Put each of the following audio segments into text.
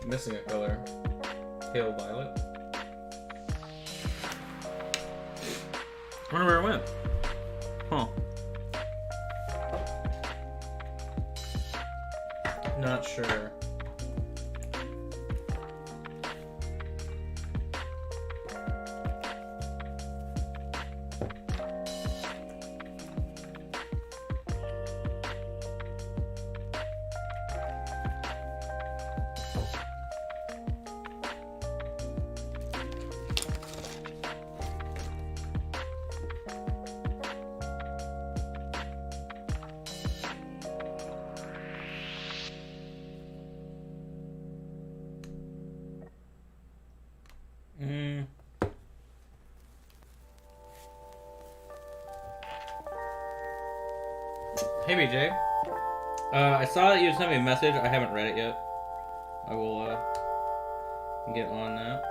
Missing a color. Pale violet. I wonder where it went. Huh. Not sure. Hey BJ, I saw that you sent me a message. I haven't read it yet. I will get on that.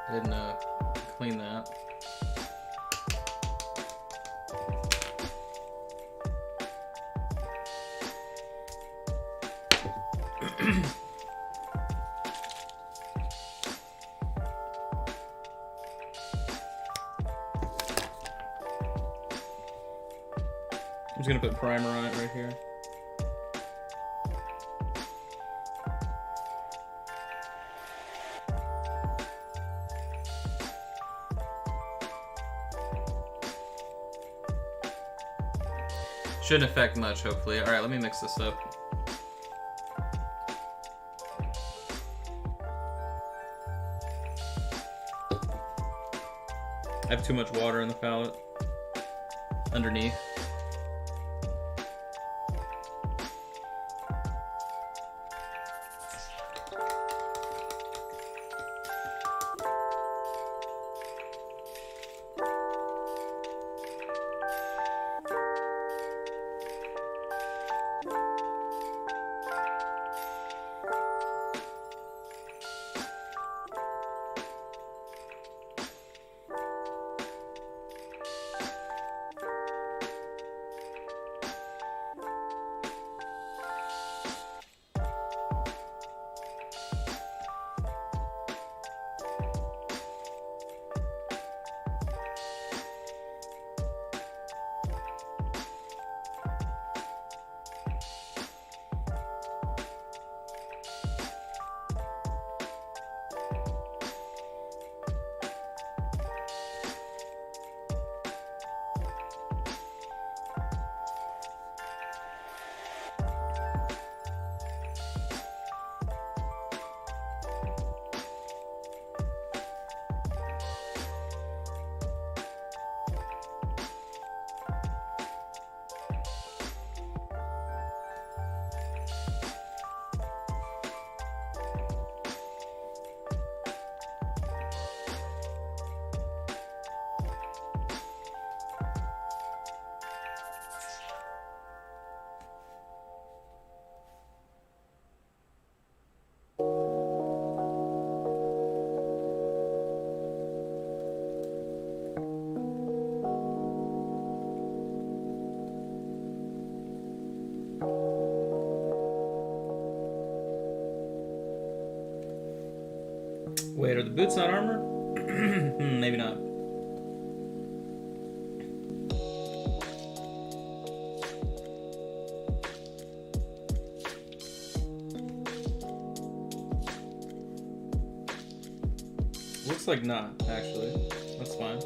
I didn't clean that. I'm just gonna put primer on it right here. Shouldn't affect much, hopefully. Alright, let me mix this up. I have too much water in the palette. Underneath. Wait, are the boots not armor? Maybe not. Looks like not, actually. That's fine.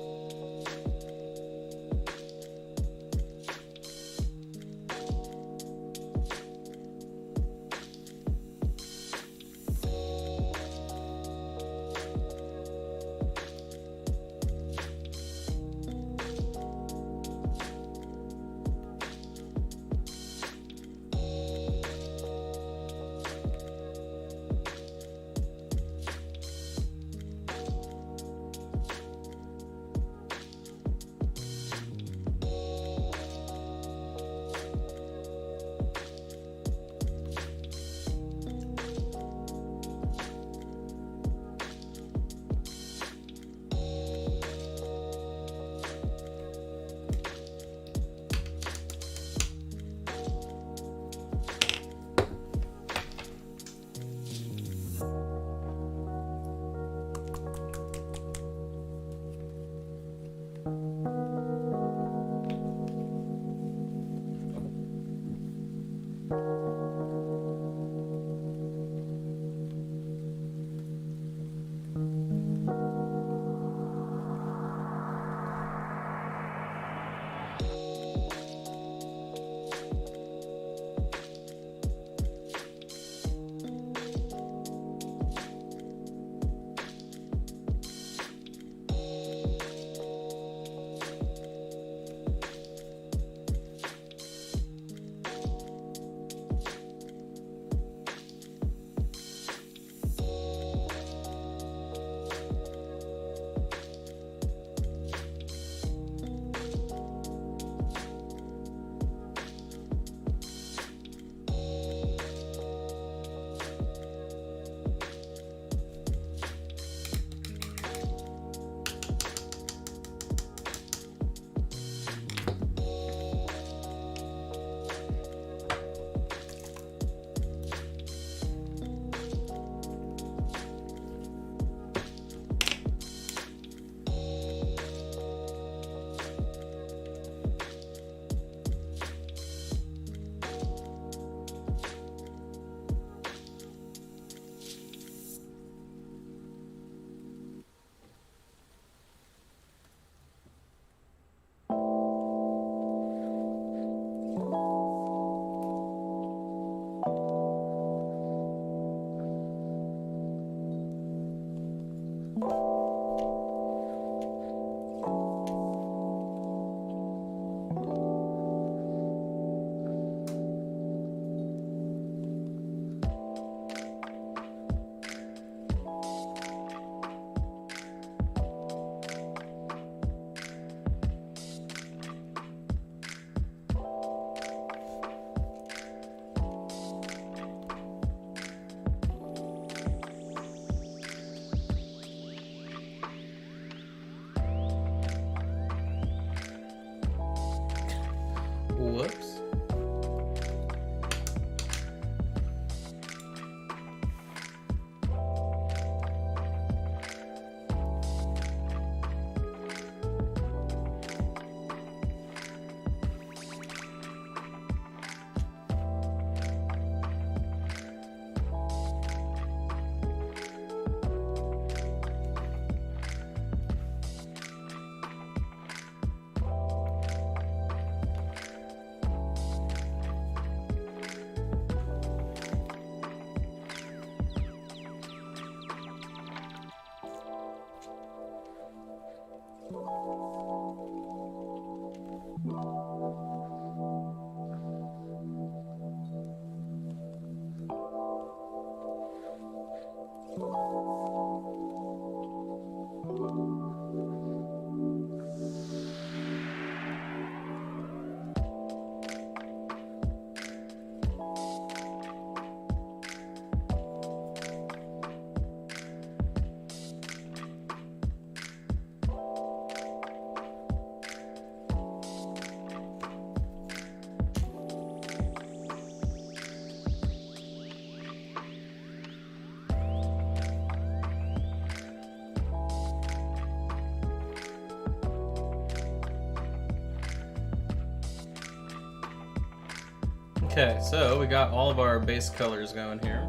Okay, so we got all of our base colors going here.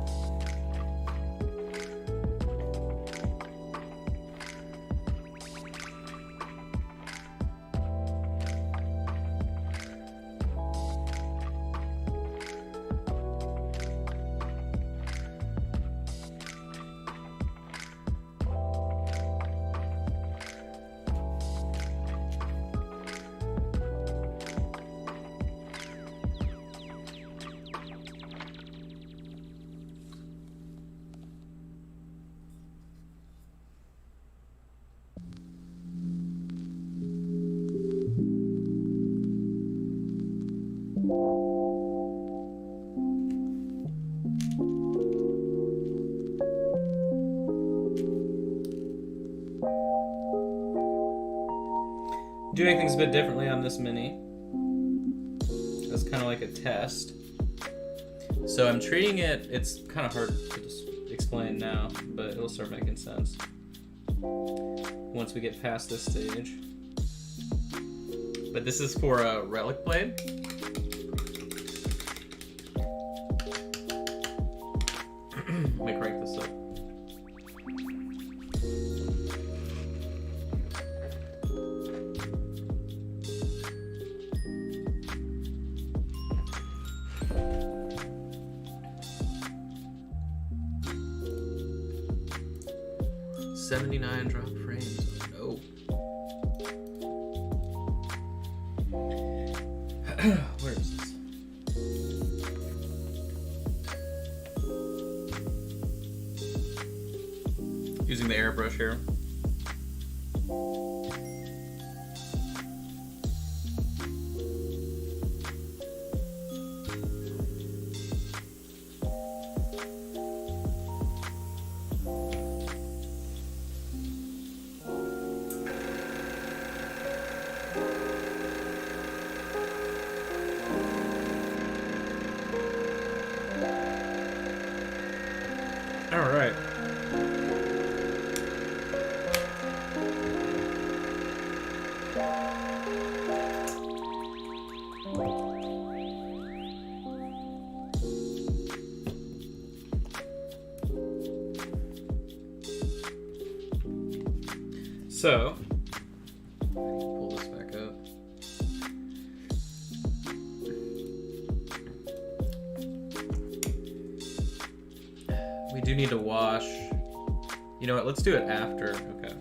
Doing things a bit differently on this mini. That's kind of like a test. So I'm treating it, it's kind of hard to just explain now, but it'll start making sense once we get past this stage. But this is for a relic blade. Let me crank this up. $79 drop frames. Oh no. Where is this? Using the airbrush here. All right. So, pull this back up. We do need to wash. You know what? Let's do it after. Okay.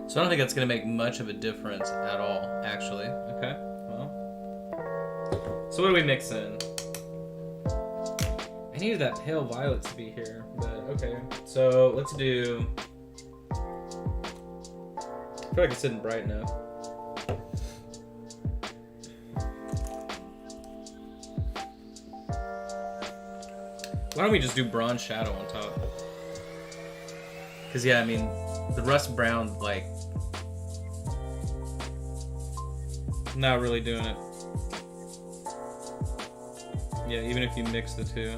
So I don't think that's going to make much of a difference at all, actually. Okay, well. So what do we mix in? I needed that pale violet to be here, but okay. So let's do... I feel like it's sitting bright enough. Why don't we just do bronze shadow on top? Because, yeah, I mean, the rust brown, like, not really doing it. Yeah, even if you mix the two.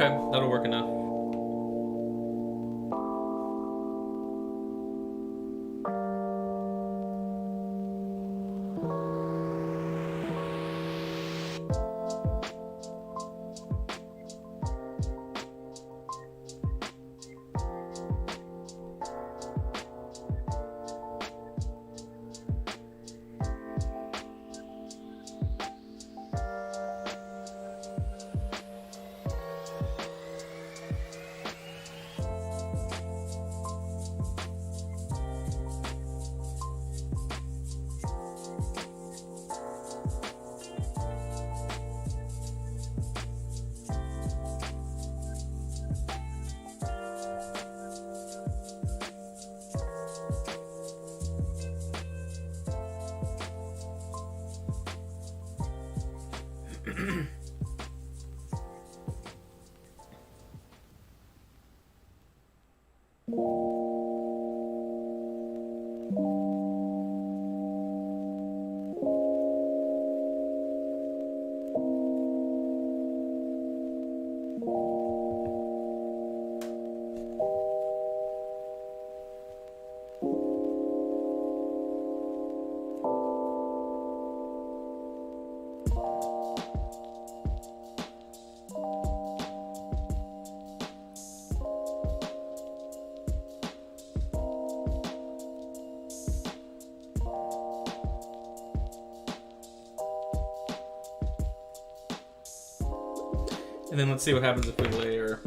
Okay, that'll work enough. And then let's see what happens if we layer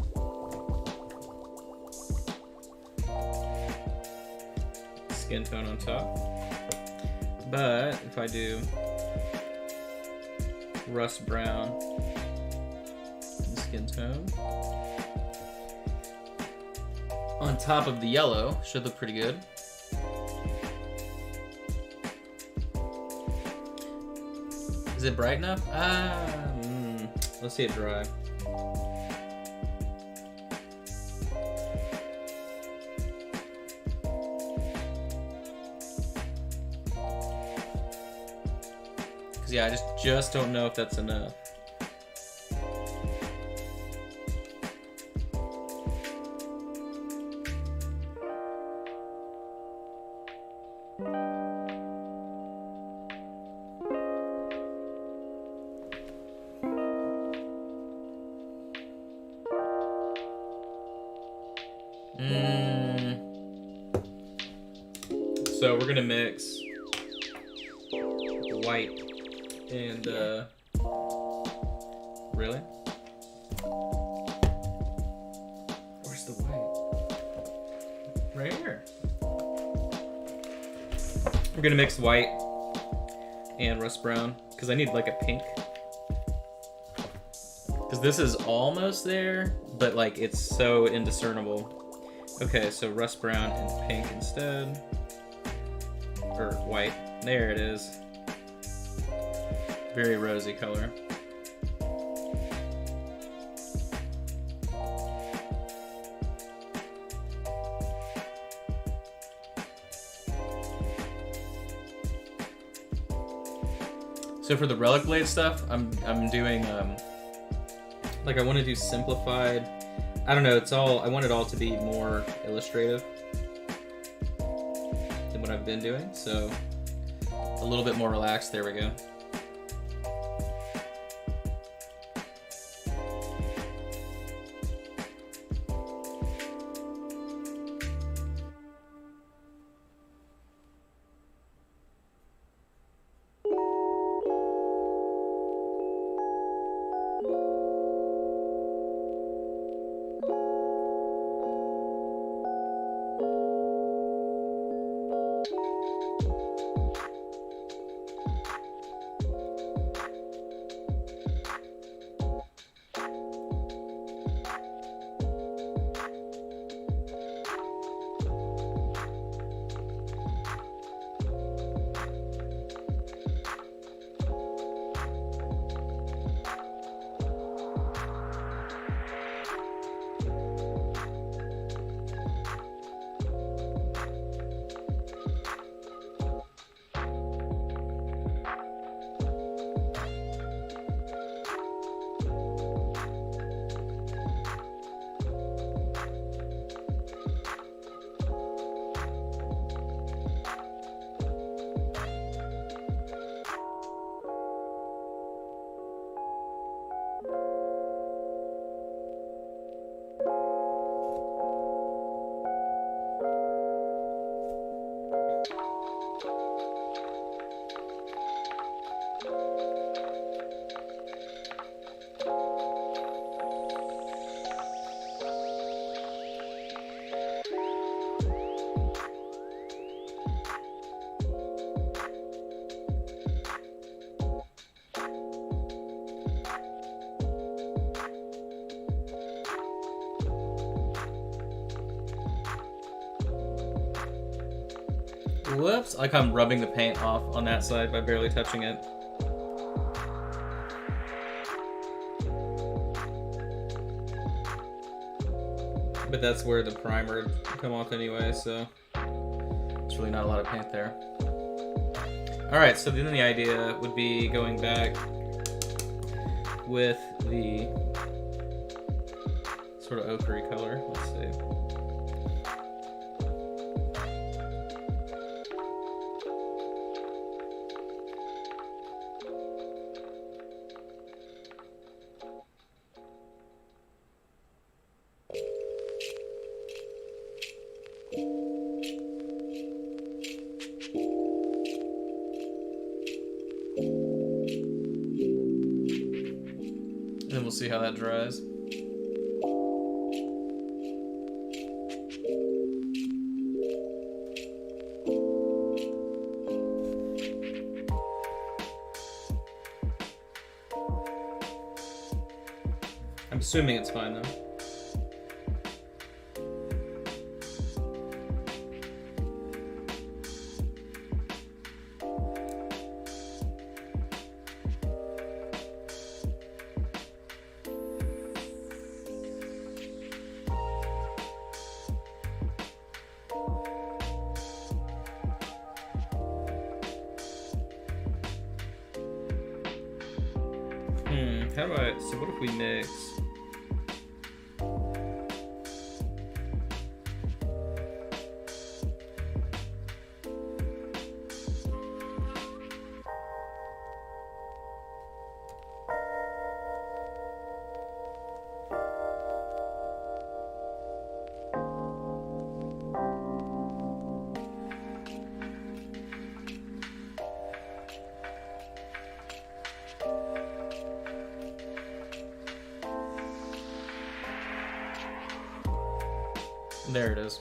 skin tone on top. But if I do rust brown and skin tone on top of the yellow, should look pretty good. Is it bright enough? Let's see it dry. Yeah, I just don't know if that's enough. So we're gonna mix white and really? Where's the white? Right here. We're gonna mix white and rust brown because I need like a pink. Because this is almost there, but like it's so indiscernible. Okay, so rust brown and pink instead. Or white. There it is. Very rosy color. So for the Relic Blade stuff, I'm doing like I want to do simplified. I don't know. I want it all to be more illustrative than what I've been doing. So a little bit more relaxed. There we go. Whoops. Like I'm rubbing the paint off on that side by barely touching it. But that's where the primer would come off anyway, so there's really not a lot of paint there. Alright, so then the idea would be going back with the sort of ochre color. Let's see. And then we'll see how that dries. I'm assuming it's fine though. How do I, so what if we mix? There it is.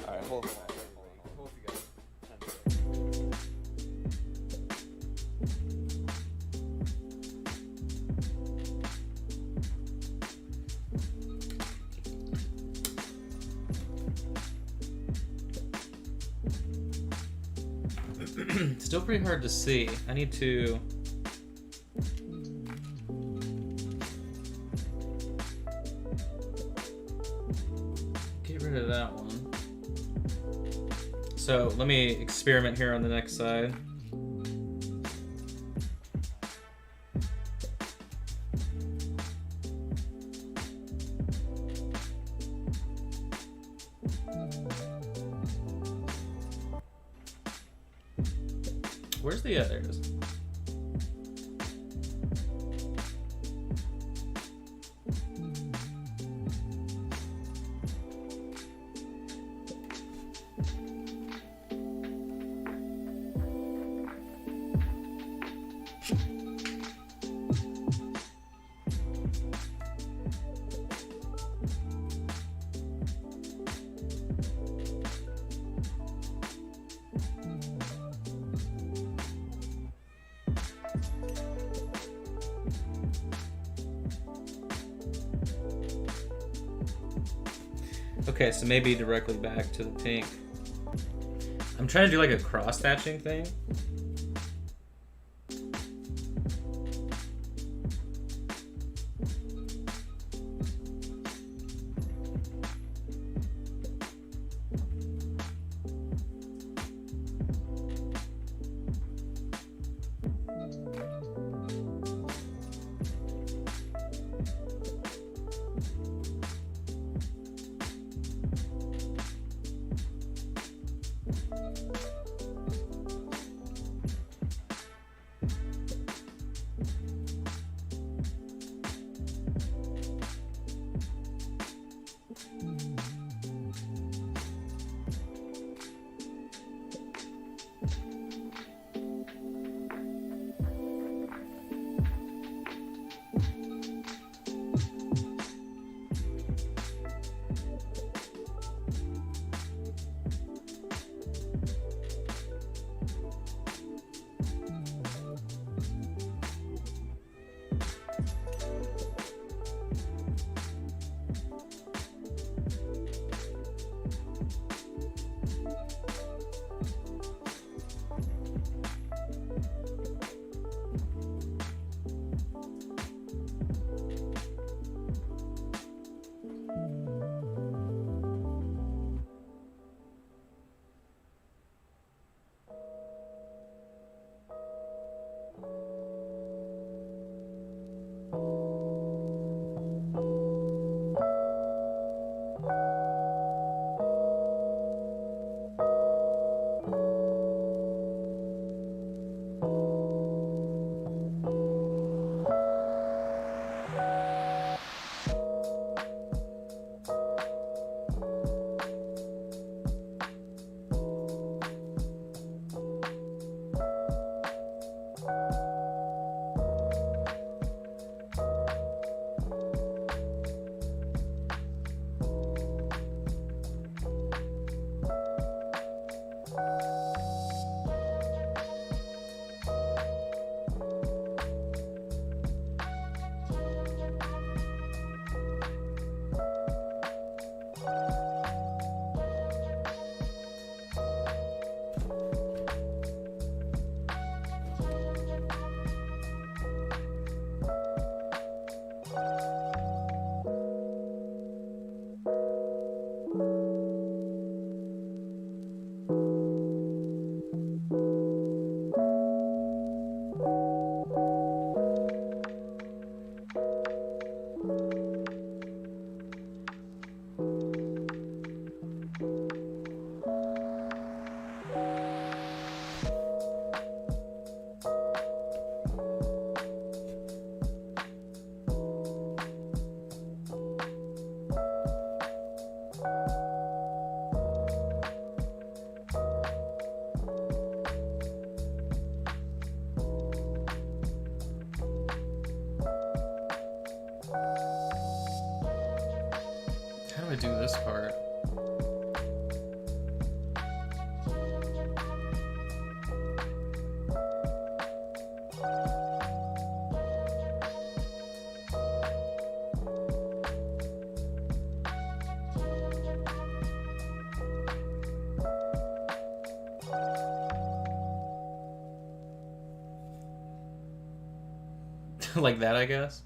Alright, hold on. Still pretty hard to see. I need to... get rid of that one. So let me experiment here on the next side. Where's the others? Okay, so maybe directly back to the pink. I'm trying to do like a cross-hatching thing. How do I do this part? Like that, I guess.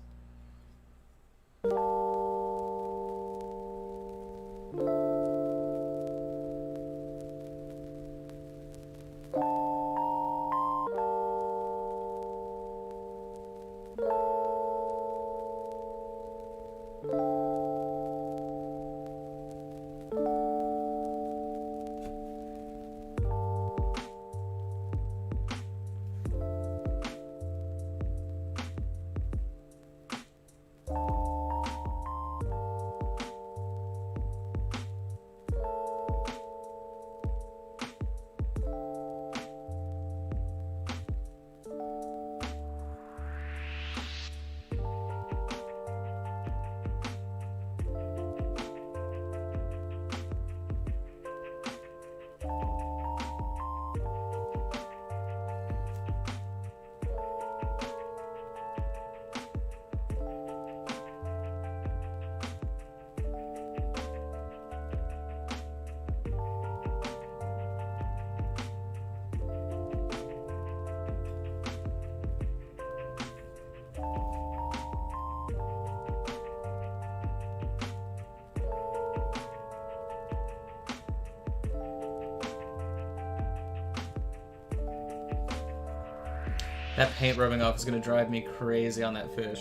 That paint rubbing off is gonna drive me crazy on that fish.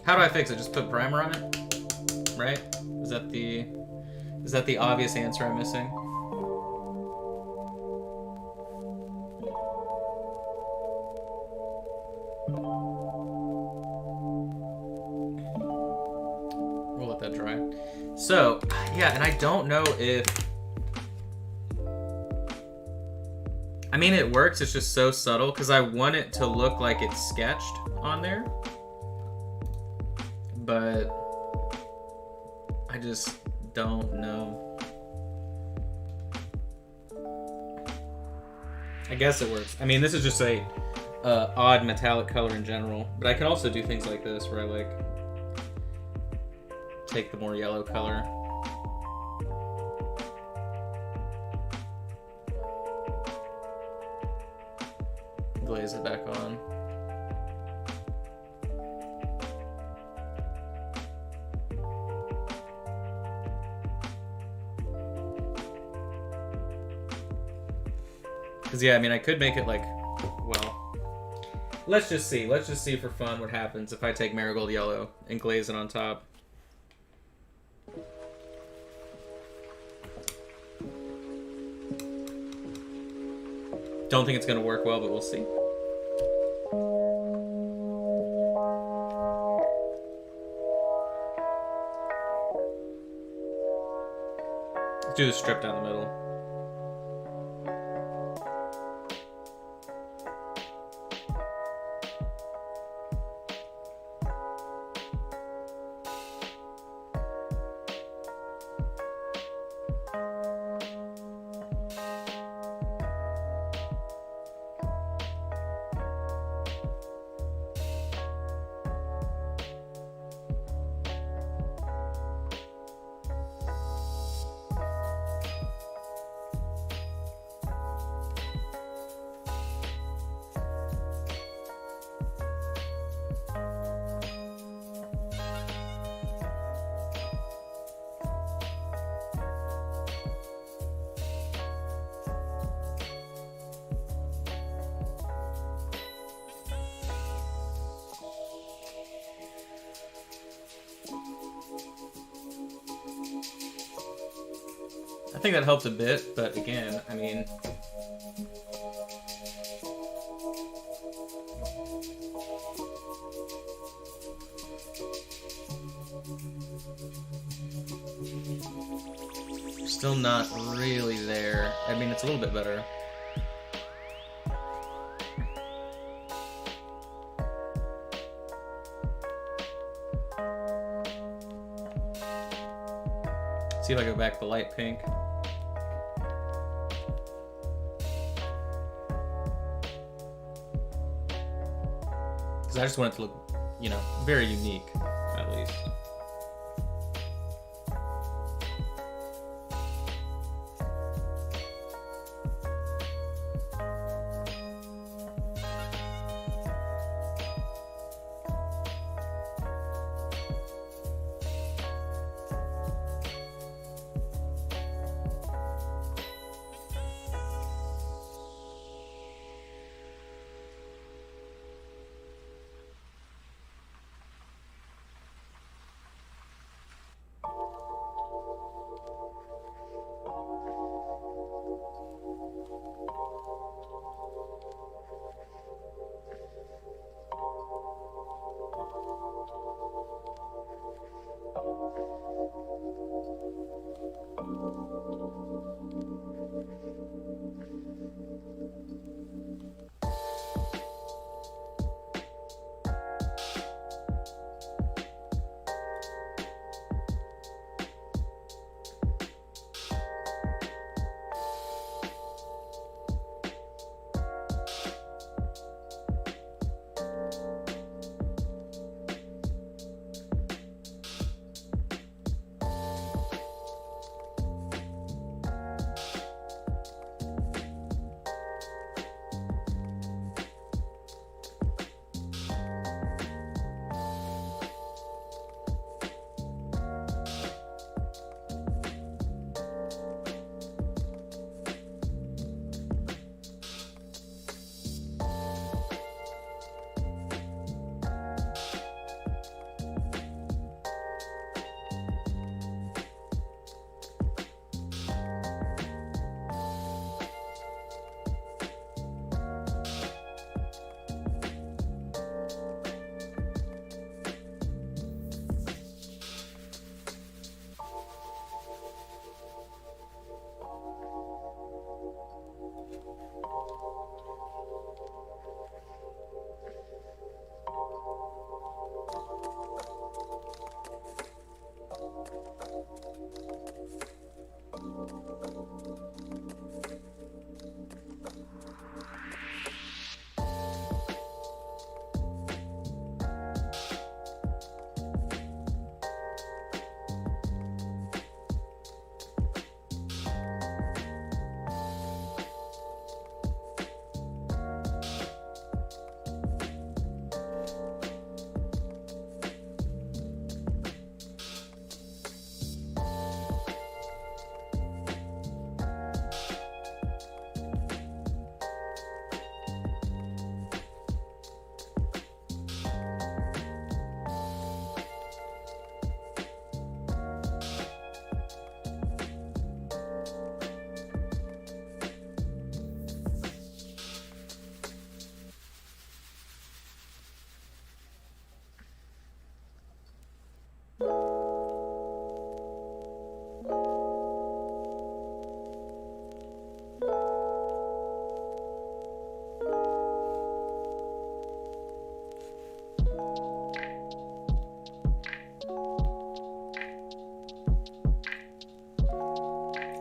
How do I fix it? Just put primer on it? Right? Is that the obvious answer I'm missing? We'll let that dry. So, yeah, and I don't know if... I mean, it works, it's just so subtle, because I want it to look like it's sketched on there. But I just don't know. I guess it works. I mean, this is just a odd metallic color in general, but I can also do things like this where I like take the more yellow color. Glaze it back on. Because, yeah, I mean, I could make it like, well, let's just see. Let's just see for fun what happens if I take Marigold Yellow and glaze it on top. Don't think it's going to work well, but we'll see. Let's do the strip down the middle. I think that helps a bit, but again, I mean... Still not really there. I mean, it's a little bit better. See if I go back to the light pink. Because I just want it to look, you know, very unique, at least.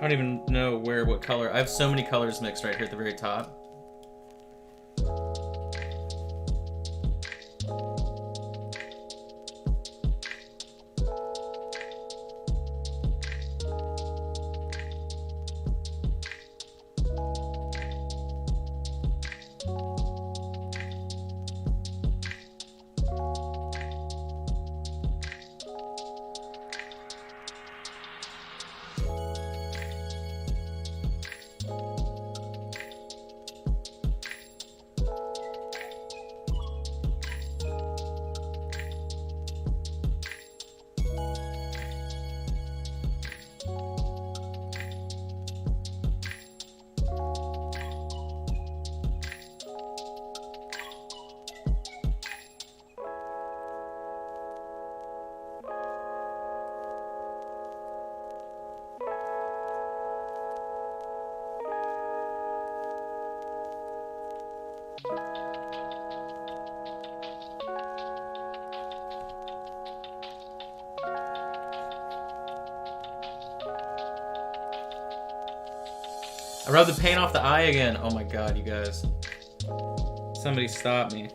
don't even know what color. I have so many colors mixed right here at the very top. I rubbed the paint off the eye again. Oh my god, you guys. Somebody stop me.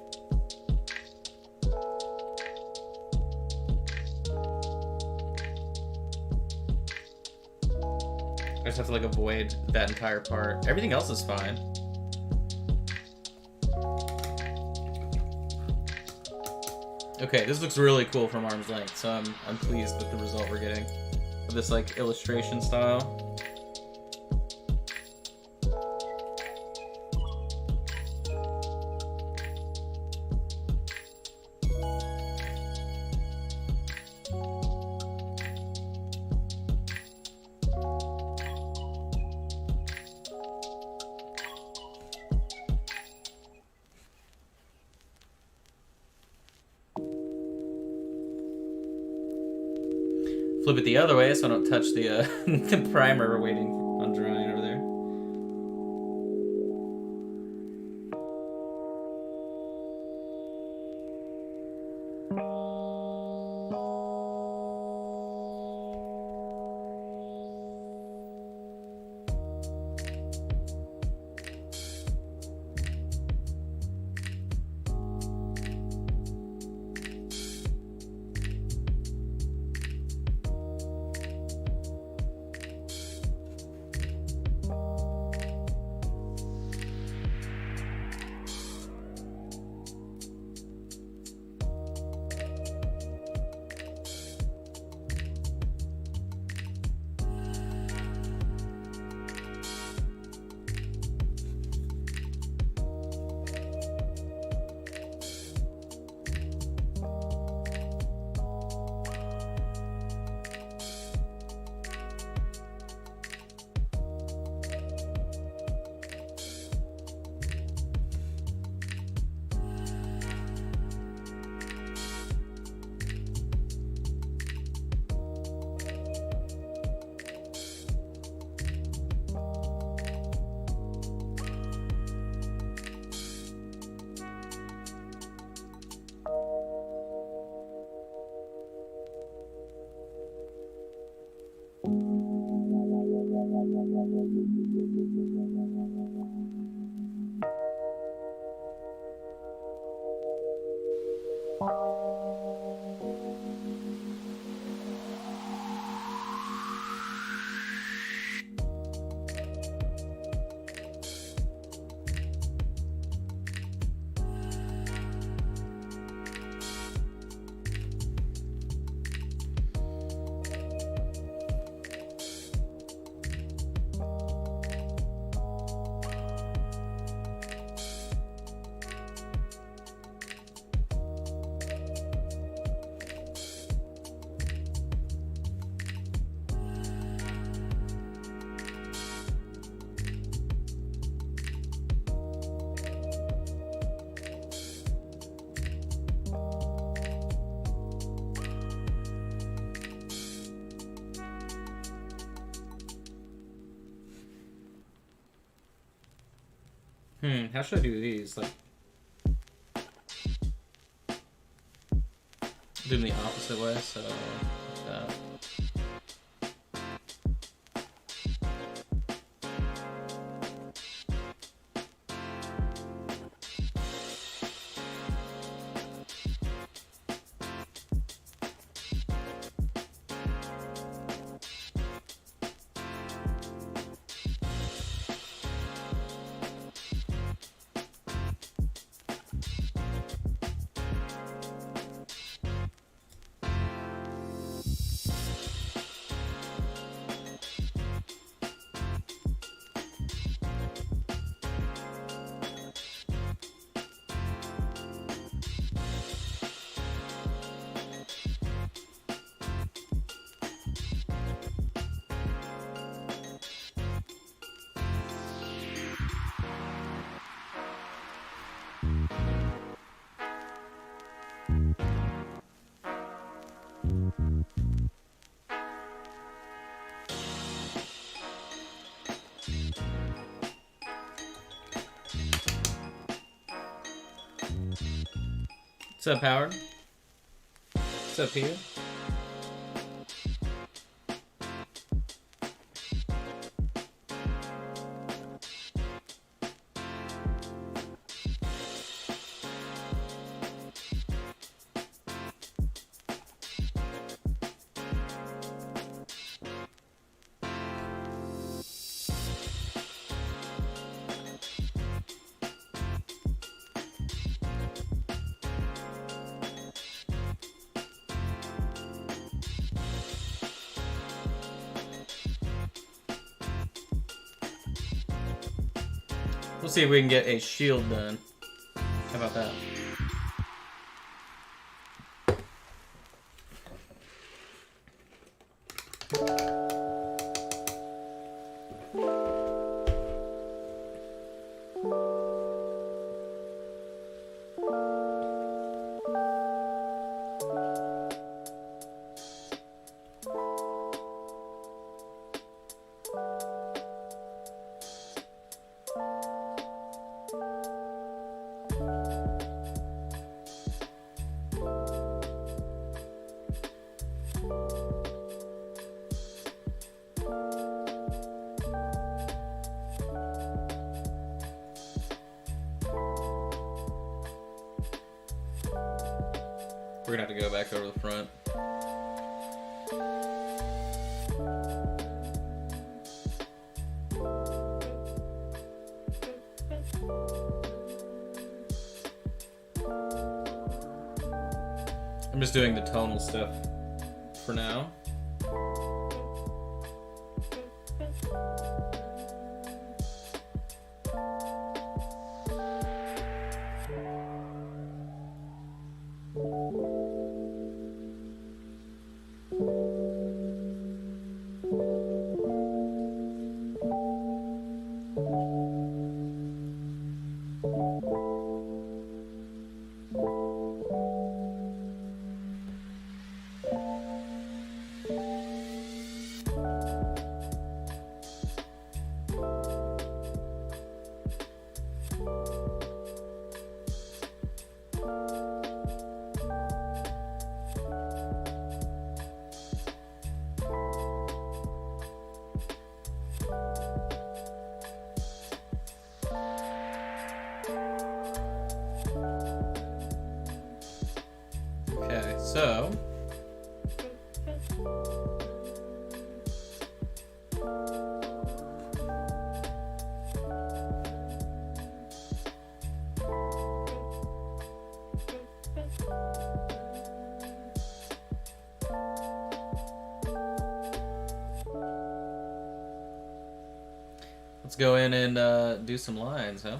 I just have to like avoid that entire part. Everything else is fine. Okay, this looks really cool from arm's length, so I'm pleased with the result we're getting. With this like illustration style. Flip it the other way so I don't touch the the primer we're waiting on drying over there. How should I do these? Like, do them the opposite way, so like that. What's up, Howard? What's up, Hugh? We'll see if we can get a shield done. How about that? We're gonna have to go back over the front. I'm just doing the tonal stuff for now. Okay, so let's go in and do some lines, huh?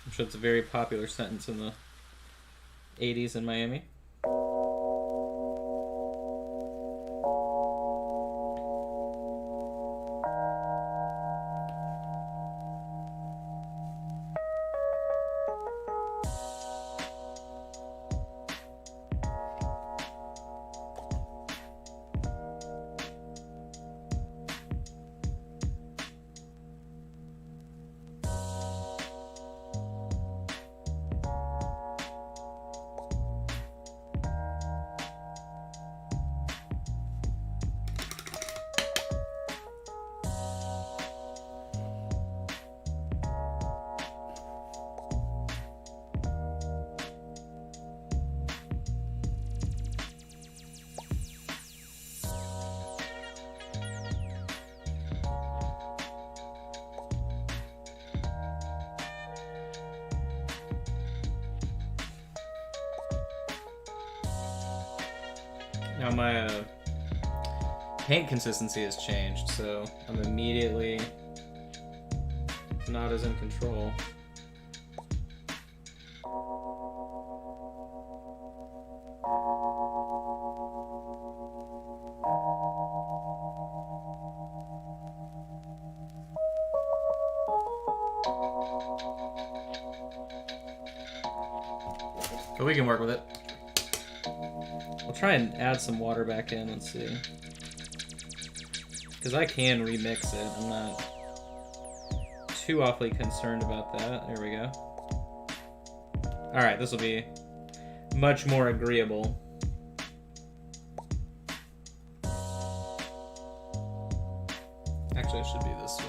I'm sure it's a very popular sentence in the 80s in Miami. Now my paint consistency has changed, so I'm immediately not as in control. But we can work with it. try and add some water back in and see. Because I can remix it. I'm not too awfully concerned about that. There we go. Alright, this will be much more agreeable. Actually, it should be this way.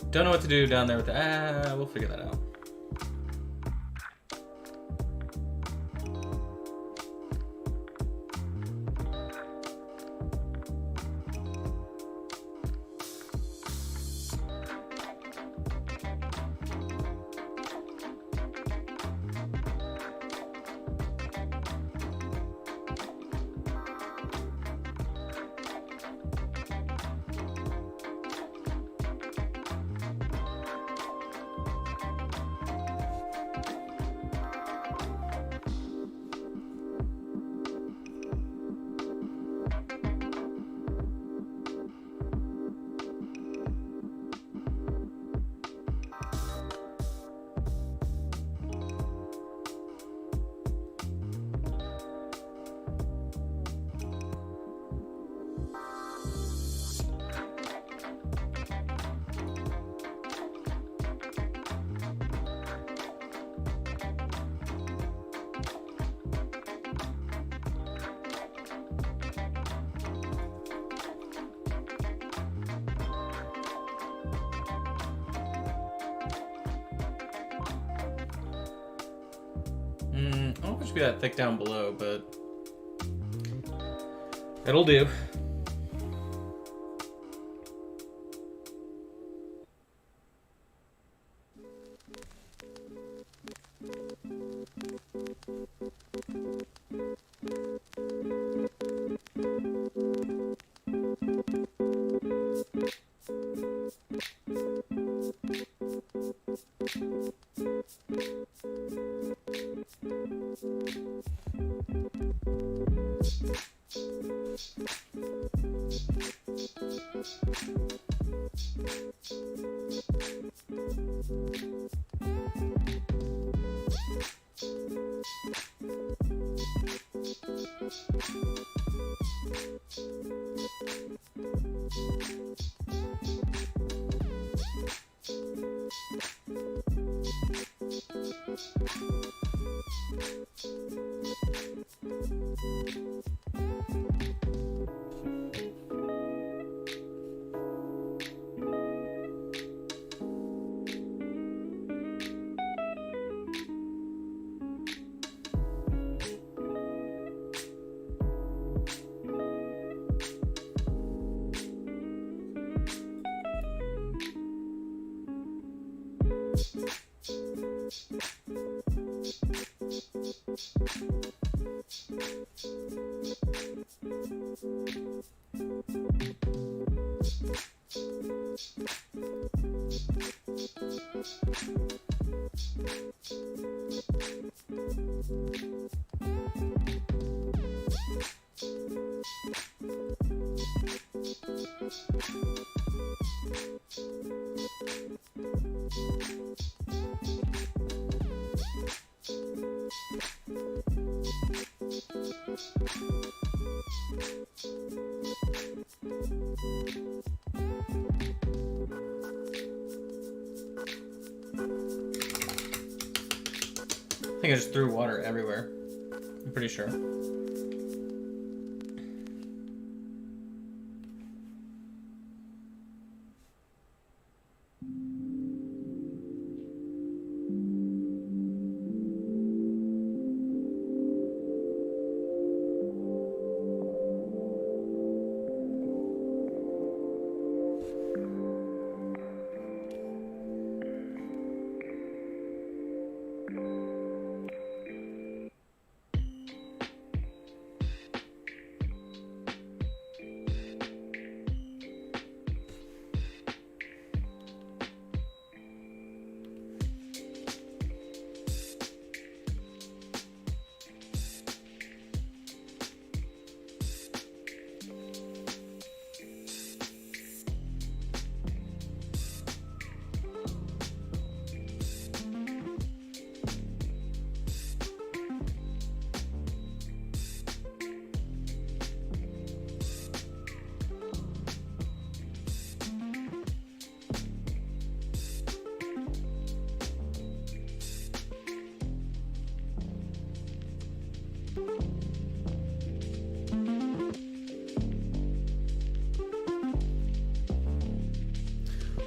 Don't know what to do down there with the... we'll figure that out. I don't know if it should be that thick down below, but it'll do. think I just threw water everywhere. I'm pretty sure.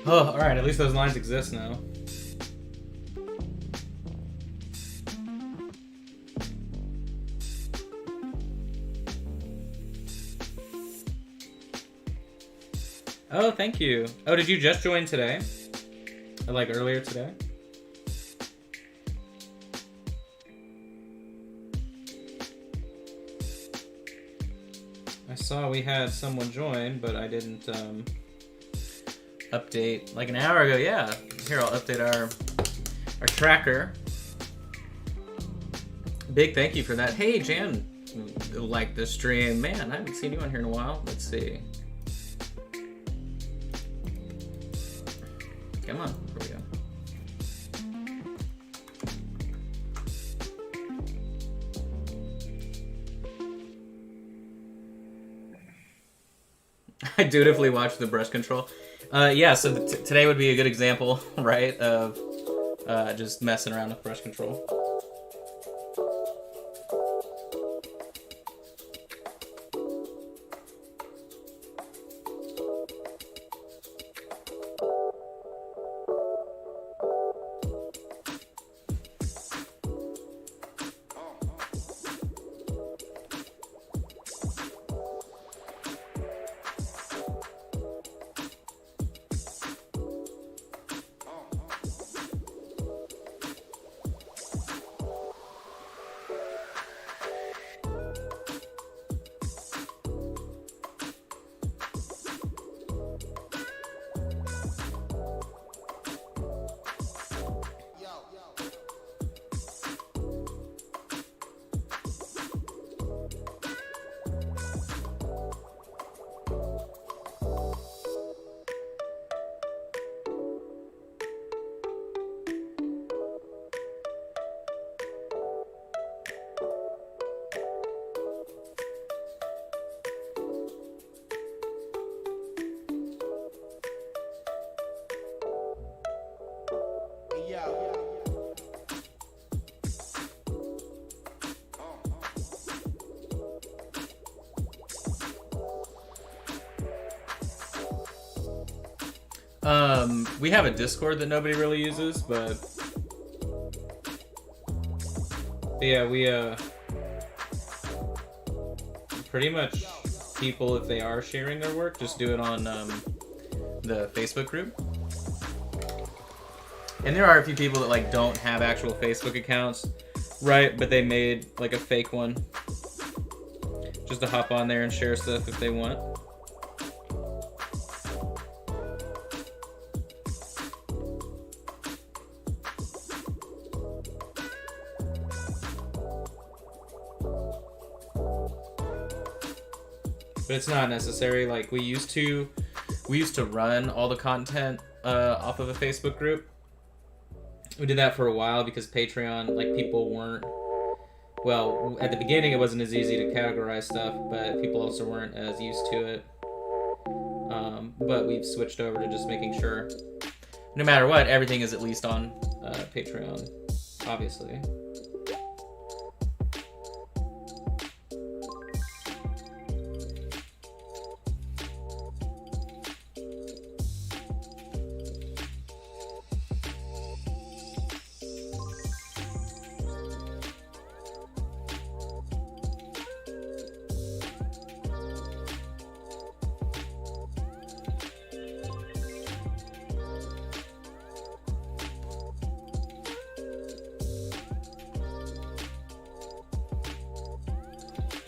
Oh, alright, at least those lines exist now. Oh, thank you. Oh, did you just join today? Or like earlier today? I saw we had someone join, but I didn't update like an hour ago. Yeah, here I'll update our tracker. Big thank you for that. Hey Jan, like the stream, man. I haven't seen you on here in a while. Let's see. Come on, here we go. I dutifully watch the brush control. Yeah, so today would be a good example, right, of just messing around with brush control. We have a Discord that nobody really uses, but yeah, we pretty much people, if they are sharing their work, just do it on the Facebook group. And there are a few people that like don't have actual Facebook accounts, right? But they made like a fake one just to hop on there and share stuff if they want. But it's not necessary. Like we used to run all the content off of a Facebook group. We did that for a while because Patreon, like people weren't, well, at the beginning it wasn't as easy to categorize stuff, but people also weren't as used to it. But we've switched over to just making sure, no matter what, everything is at least on Patreon, obviously.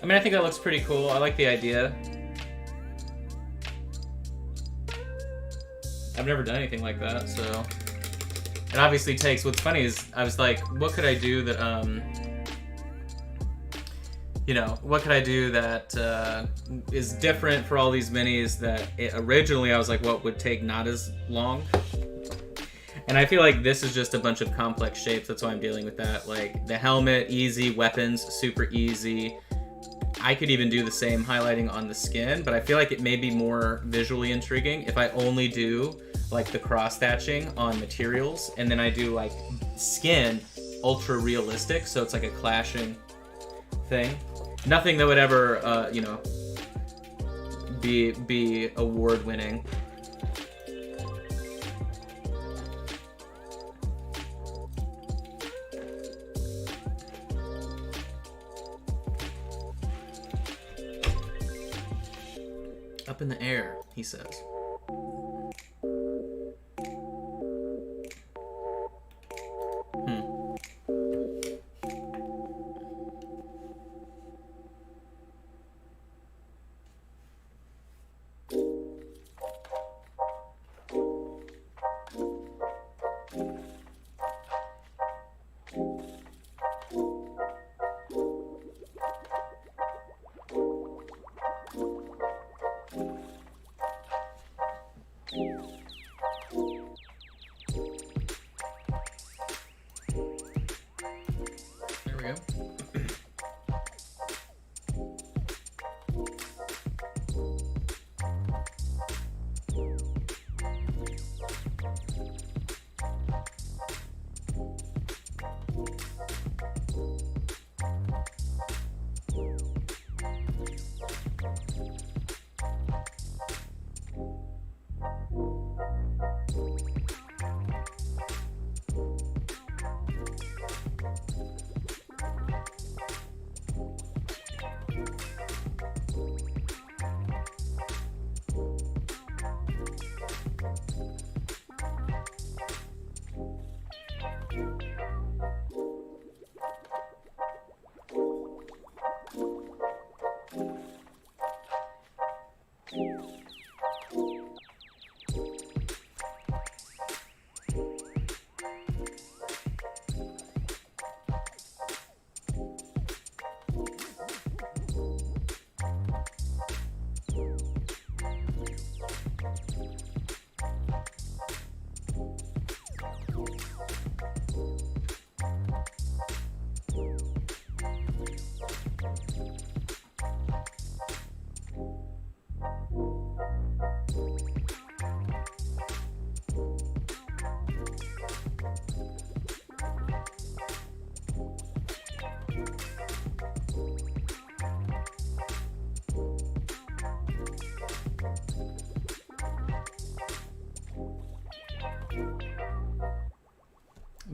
I mean, I think that looks pretty cool. I like the idea. I've never done anything like that, so... It obviously takes... What's funny is, I was like, what could I do that, you know, what could I do that is different for all these minis that originally I was like, what would take not as long? And I feel like this is just a bunch of complex shapes. That's why I'm dealing with that. Like, the helmet, easy. Weapons, super easy. I could even do the same highlighting on the skin, but I feel like it may be more visually intriguing if I only do like the cross hatching on materials, and then I do like skin ultra realistic, so it's like a clashing thing. Nothing that would ever, you know, be award winning. Up in the air, he says.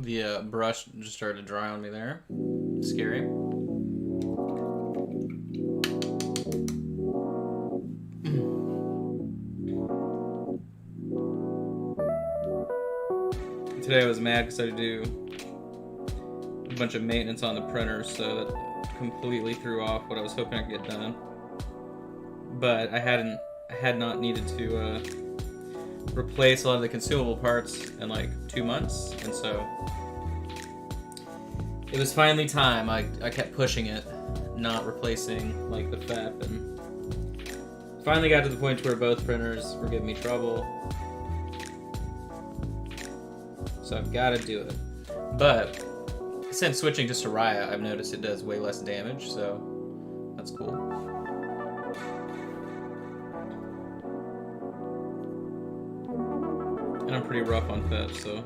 The brush just started to dry on me there. Scary. Today I was mad because I had to do a bunch of maintenance on the printer, so that completely threw off what I was hoping I could get done. But I had not needed to replace a lot of the consumable parts in like 2 months, and so it was finally time. I kept pushing it, not replacing like the FEP, and finally got to the point where both printers were giving me trouble. So I've got to do it. But since switching to Soraya, I've noticed it does way less damage, so that's cool. And I'm pretty rough on FEP, so...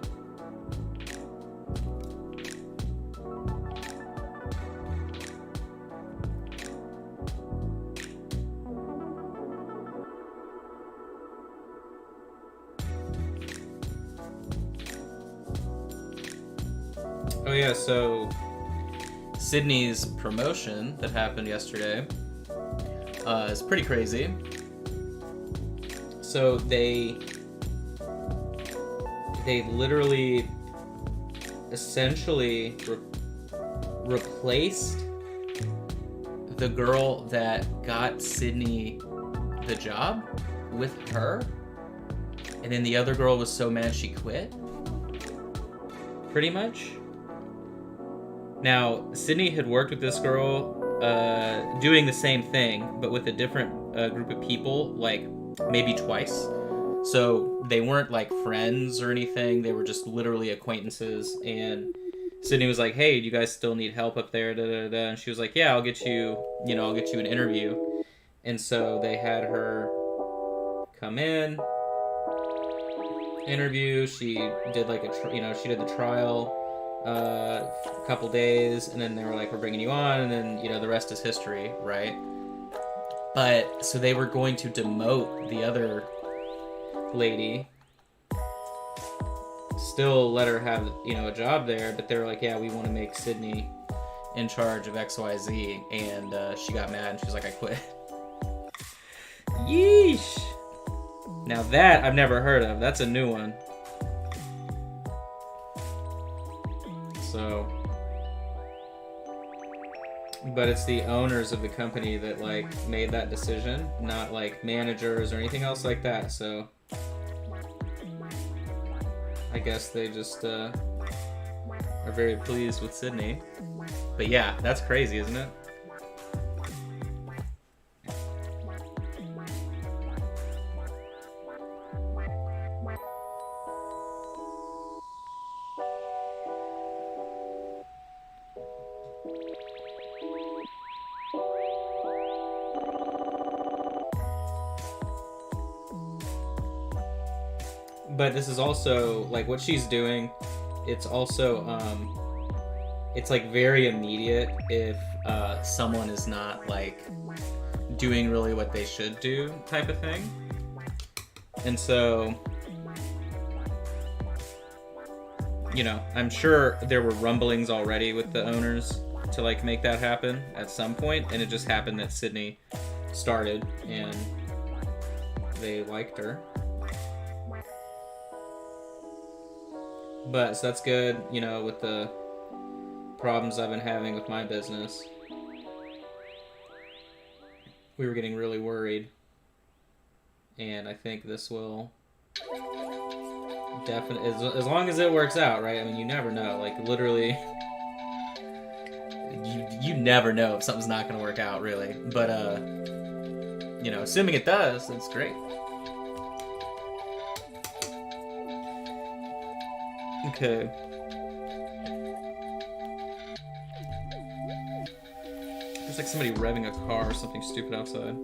Oh yeah, so Sydney's promotion that happened yesterday is pretty crazy. So they literally essentially replaced the girl that got Sydney the job with her, and then the other girl was so mad she quit. Pretty much. Now, Sydney had worked with this girl doing the same thing, but with a different group of people, like maybe twice. So they weren't like friends or anything. They were just literally acquaintances. And Sydney was like, "Hey, do you guys still need help up there?" Da, da, da. And she was like, "Yeah, I'll get you an interview." And so they had her come in, interview. She did like she did the trial a couple days, and then they were like, "We're bringing you on," and then the rest is history, right? But so they were going to demote the other lady, still let her have a job there, but they were like, "Yeah, we want to make Sydney in charge of XYZ," and she got mad and she was like, "I quit." Yeesh. Now that I've never heard of. That's a new one. So, but it's the owners of the company that like made that decision, not like managers or anything else like that. So I guess they just are very pleased with Sydney. But yeah, that's crazy, isn't it? But this is also like what she's doing. It's also it's like very immediate if someone is not like doing really what they should do, type of thing. And so I'm sure there were rumblings already with the owners to like make that happen at some point, and it just happened that Sydney started and they liked her. But so that's good, with the problems I've been having with my business. We were getting really worried. And I think this will definitely, as long as it works out, right? I mean, you never know. Like, literally, you never know if something's not going to work out, really. But, assuming it does, that's great. Okay. There's like somebody revving a car or something stupid outside.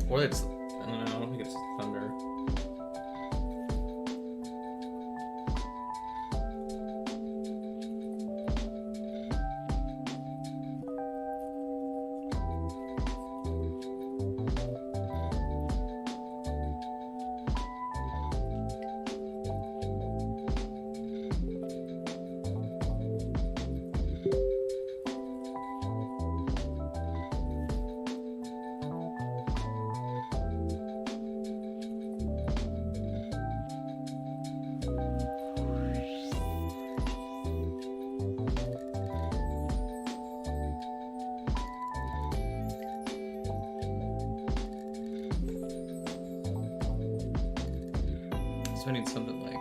Or it's, I don't think it's thunder. So I need something like...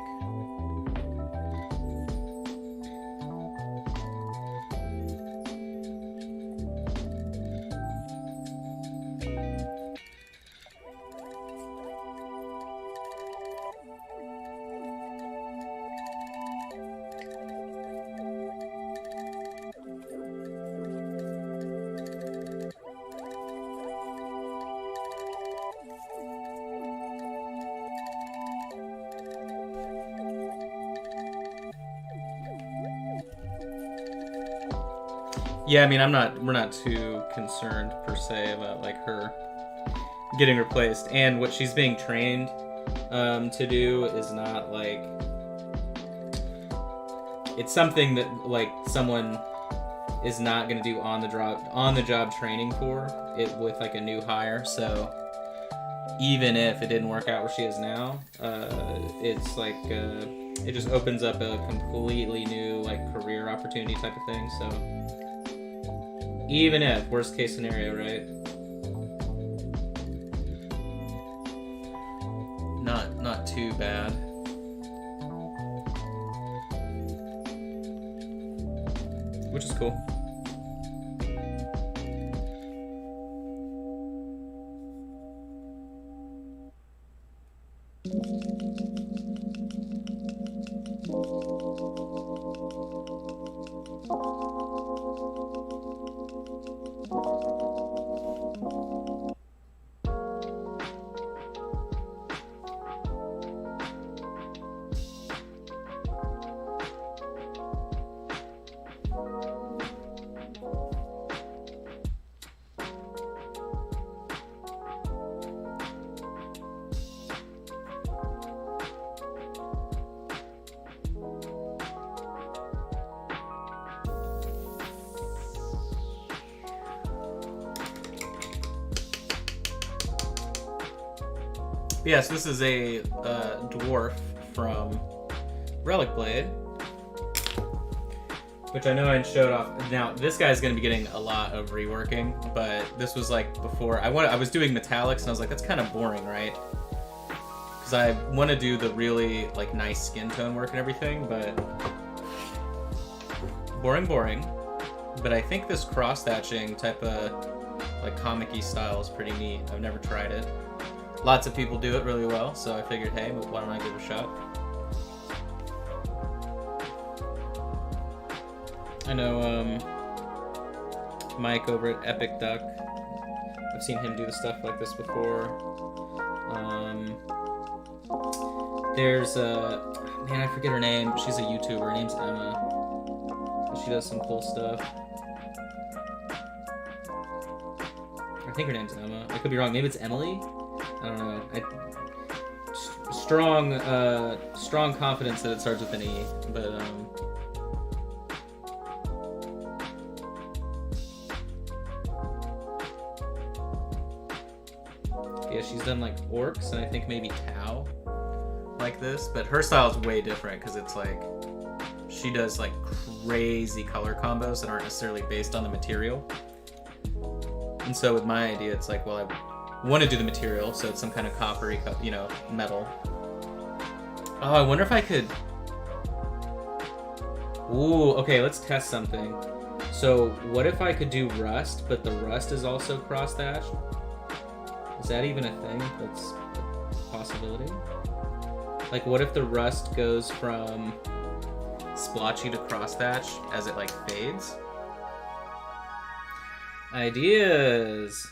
Yeah, I mean, we're not too concerned per se about like her getting replaced, and what she's being trained to do is not like, it's something that like someone is not going to do on the job training for it with like a new hire. So even if it didn't work out where she is now, it's like it just opens up a completely new like career opportunity type of thing. So even if worst case scenario, right? Not too bad. Which is cool. Yes, this is a dwarf from Relic Blade, which I know I showed off. Now, this guy's going to be getting a lot of reworking, but this was like before. I was doing metallics, and I was like, that's kind of boring, right? Because I want to do the really like nice skin tone work and everything, but boring. But I think this cross-thatching type of like comic-y style is pretty neat. I've never tried it. Lots of people do it really well, so I figured, hey, why don't I give it a shot? I know Mike over at Epic Duck. I've seen him do stuff like this before. There's man, I forget her name. She's a YouTuber. Her name's Emma. She does some cool stuff. I think her name's Emma. I could be wrong. Maybe it's Emily. I don't know. Strong confidence that it starts with an E, but yeah, she's done like orcs and I think maybe Tau like this, but her style is way different because it's like she does like crazy color combos that aren't necessarily based on the material. And so with my idea, it's like, well, I want to do the material, so it's some kind of coppery, metal. Oh, I wonder if I could... Ooh, okay, let's test something. So, what if I could do rust, but the rust is also cross-thatched? Is that even a thing? That's a possibility? Like, what if the rust goes from splotchy to cross-thatch as it, like, fades? Ideas!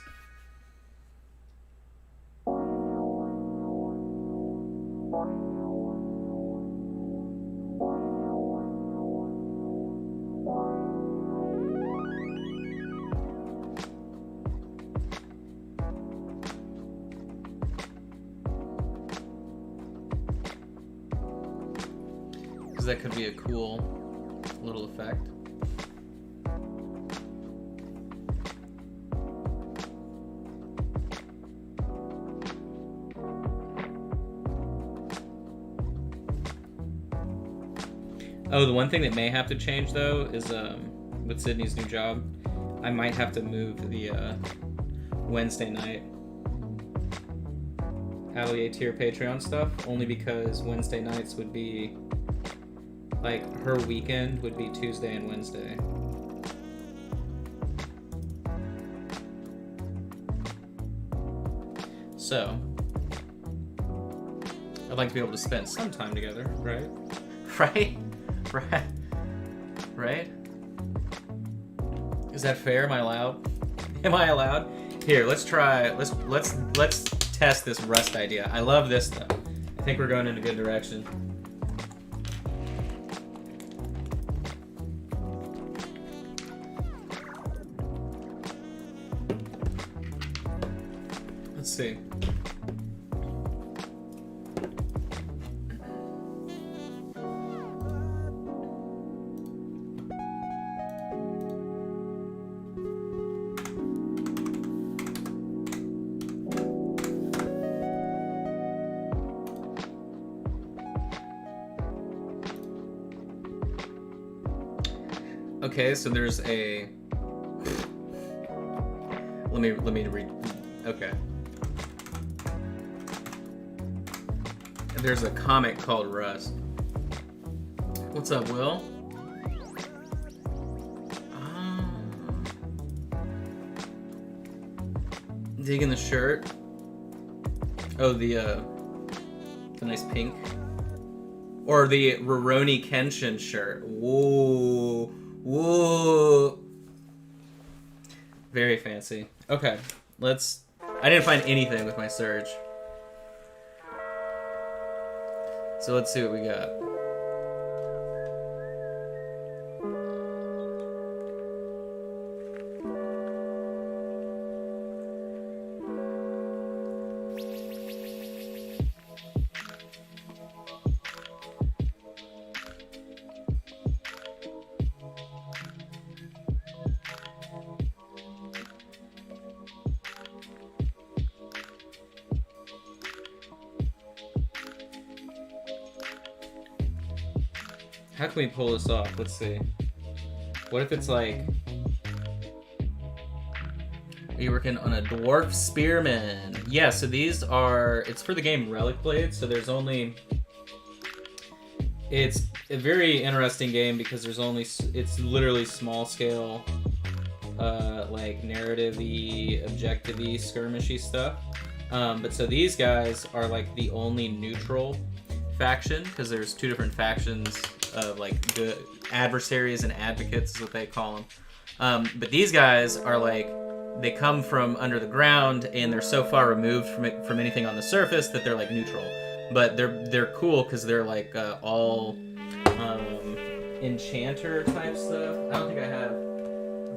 That could be a cool little effect. Oh, the one thing that may have to change though is with Sydney's new job, I might have to move the Wednesday night Allier tier Patreon stuff, only because Wednesday nights would be like her weekend would be Tuesday and Wednesday. So, I'd like to be able to spend some time together, right? Right? Is that fair? Am I allowed? Am I allowed? Here, let's try. Let's test this rust idea. I love this though. I think we're going in a good direction. Let's see. Okay, so there's a... Let me read... Okay. There's a comic called Rust. What's up, Will? Digging the shirt. Oh, the nice pink. Or the Rurouni Kenshin shirt. Whoa. Whoa. Very fancy. Okay, let's... I didn't find anything with my search. So let's see what we got. How can we pull this off? Let's see. What if it's like... Are you working on a Dwarf Spearman? Yeah, so these are... It's for the game Relic Blade, so there's only... It's a very interesting game because there's only... It's literally small scale, like narrative-y, objective-y, skirmishy stuff. But so these guys are like the only neutral faction because there's two different factions of like good adversaries and advocates is what they call them. But these guys are like, they come from under the ground and they're so far removed from anything on the surface that they're like neutral. But they're cool because they're like all enchanter type stuff. I don't think I have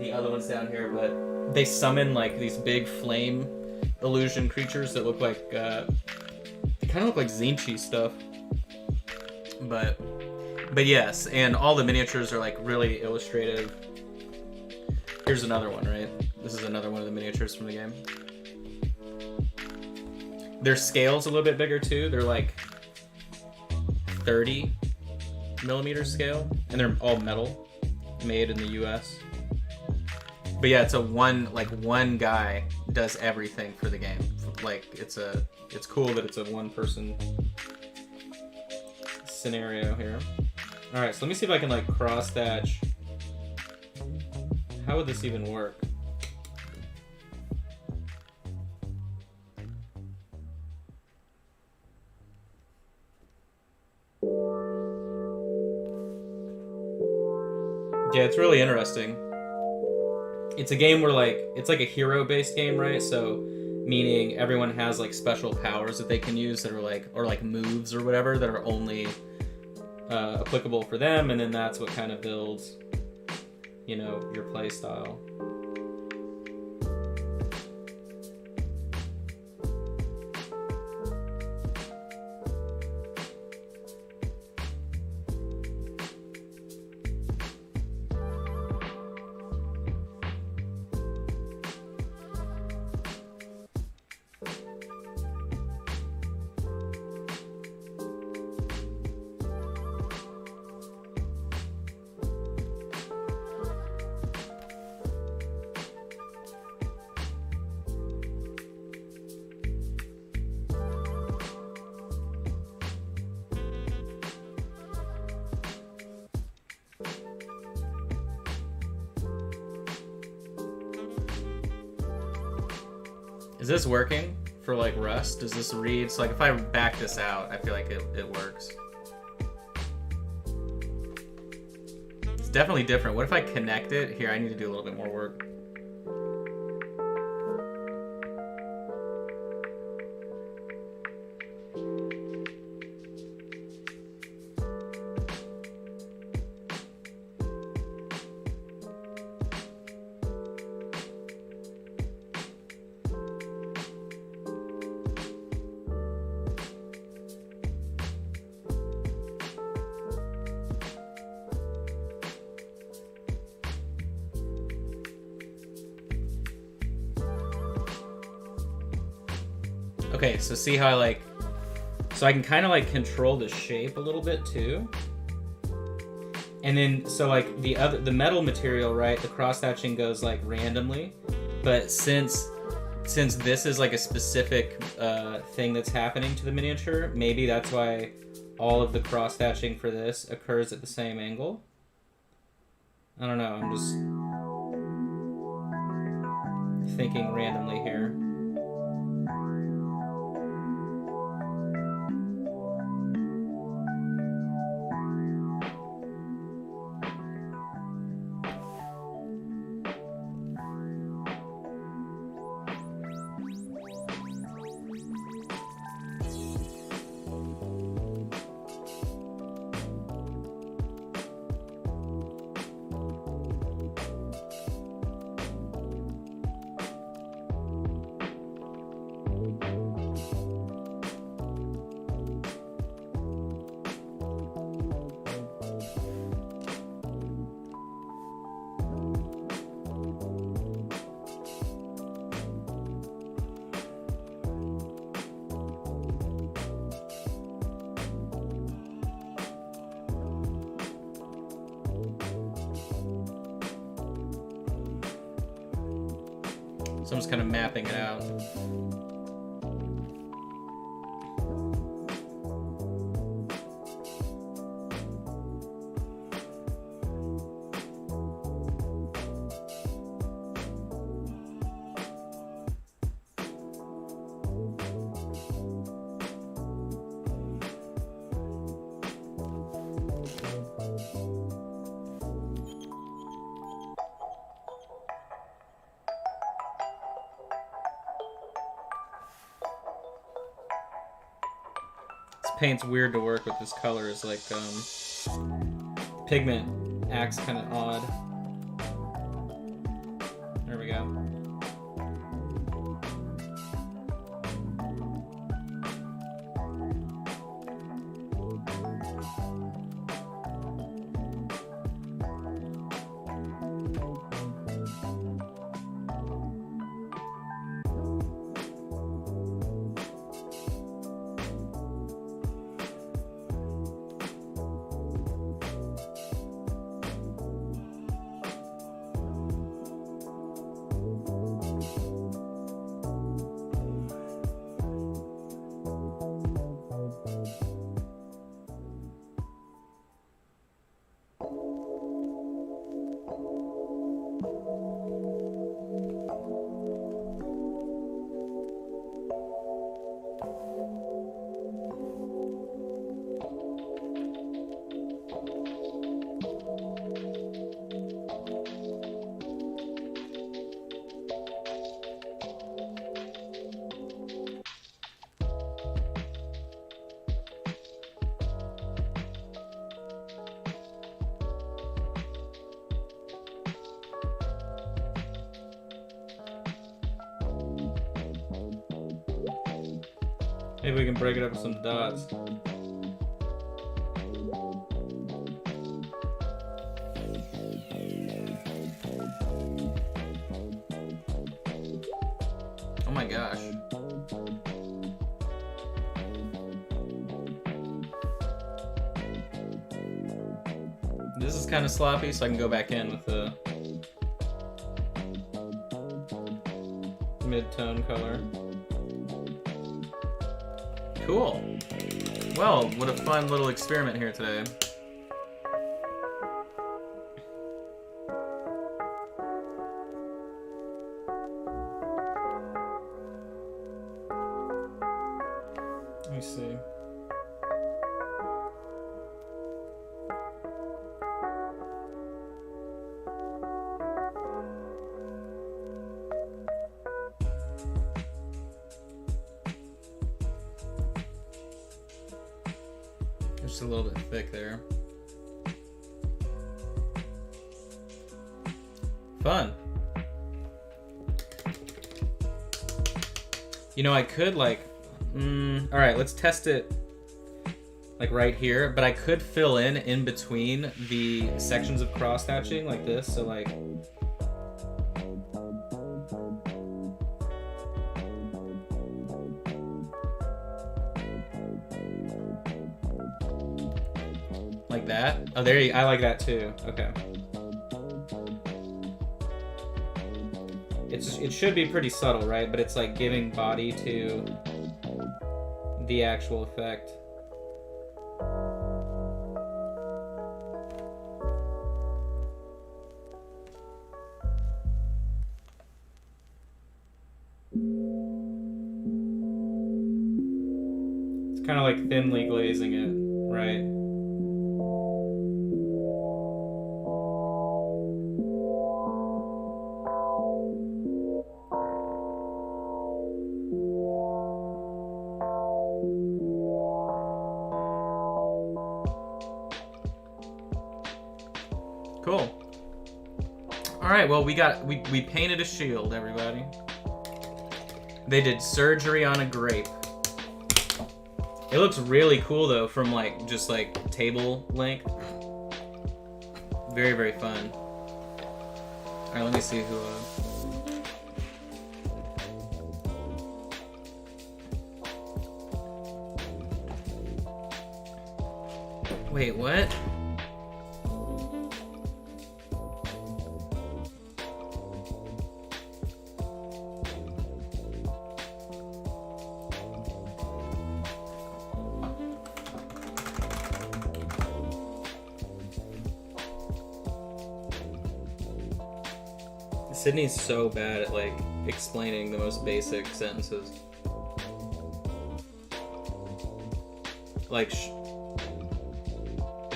the other ones down here, but they summon like these big flame illusion creatures that look like they kind of look like Zinchi stuff. But yes, and all the miniatures are like really illustrative. Here's another one, right? This is another one of the miniatures from the game. Their scale's a little bit bigger too. They're like 30 millimeter scale, and they're all metal, made in the US. But yeah, it's a one guy does everything for the game. Like it's cool that it's a one person scenario here. All right, so let me see if I can like cross thatch. How would this even work? Yeah, it's really interesting. It's a game where like it's like a hero-based game, right? So meaning everyone has like special powers that they can use that are like, or like moves or whatever that are only applicable for them, and then that's what kind of builds, you know, your play style. Is this working for like Rust? Does this read? So like if I back this out, I feel like it works. It's definitely different. What if I connect it? Here, I need to do a little bit more work. Okay, so see how I like, so I can kind of like control the shape a little bit too. And then so like the metal material, right? The cross hatching goes like randomly, but since this is like a specific thing that's happening to the miniature, maybe that's why all of the cross hatching for this occurs at the same angle. I don't know. I'm just thinking randomly here. So I'm just kind of mapping it out. Paint's weird to work with. This color is like pigment acts kind of odd. There we go. Maybe we can break it up with some dots. Oh my gosh. This is kind of sloppy, so I can go back in with the mid-tone color. Cool. Well, what a fun little experiment here today. Let me see. Just a little bit thick there. Fun. You know, I could like, all right, let's test it like right here, but I could fill in between the sections of cross hatching like this. So like, Like that? Oh, there you. I like that too. Okay. It should be pretty subtle, right? But it's like giving body to the actual effect. It's kind of like thinly glazing it, right? Cool. All right, well, we painted a shield, everybody. They did surgery on a grape. It looks really cool though, from like just like table length. Very, very fun. All right, let me see who. Wait, what? Sydney's so bad at like explaining the most basic sentences. Like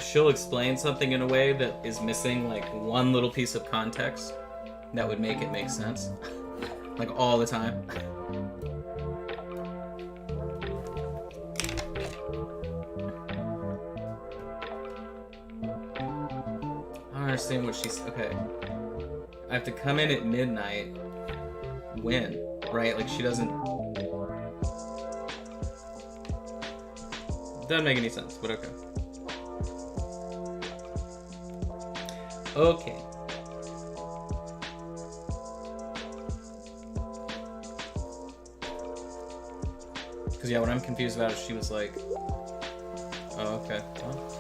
she'll explain something in a way that is missing like one little piece of context that would make it make sense. Like all the time. I don't understand what she's... Okay. I have to come in at midnight. When? Right? Like, she doesn't... Doesn't make any sense, but okay. Okay. Because, yeah, what I'm confused about is she was like... Oh, okay. Well...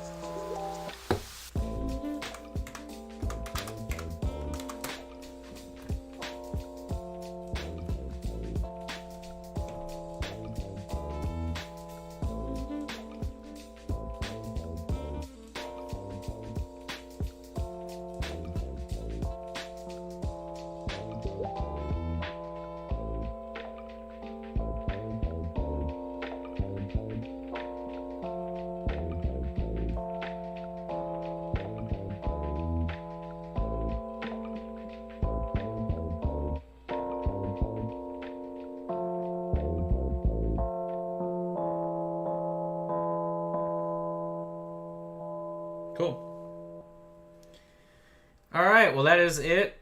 Cool. Alright, well that is it.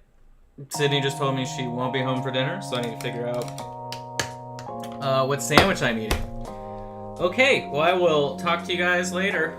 Sydney just told me she won't be home for dinner, so I need to figure out what sandwich I'm eating. Okay, well I will talk to you guys later.